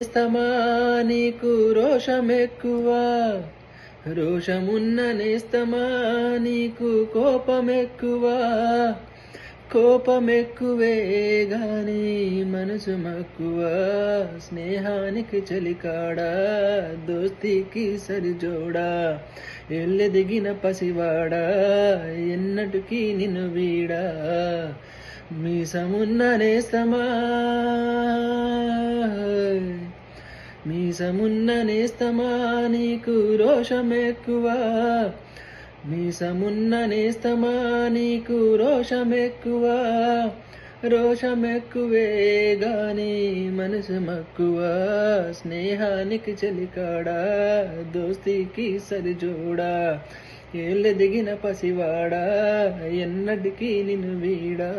నేస్తమా నీకు రోషమెక్కువ, రోషమున్న నేస్తమా నీకు కోపమెక్కువ. కోపమెక్కువే గాని మనసు మక్కువ, స్నేహానికి చలికాడా దోస్తీకి సరిజోడా. ఎల్లెదిగిన పసివాడా ఎన్నటికీ నిన్ను వీడా. మీసమున్న నేస్తమా, మీసమున్న నేస్తమా నీకు రోషమెక్కువ, మీసమున్న నేస్తమా నీకు రోషమెక్కువ. రోషమెక్కువే గాని మనసు మక్కువ, స్నేహానికి చలికాడా దోస్తీకి సరిజోడా. ఏళ్ళెదిగిన పసివాడా ఎన్నటికీ నిన్ను వీడా.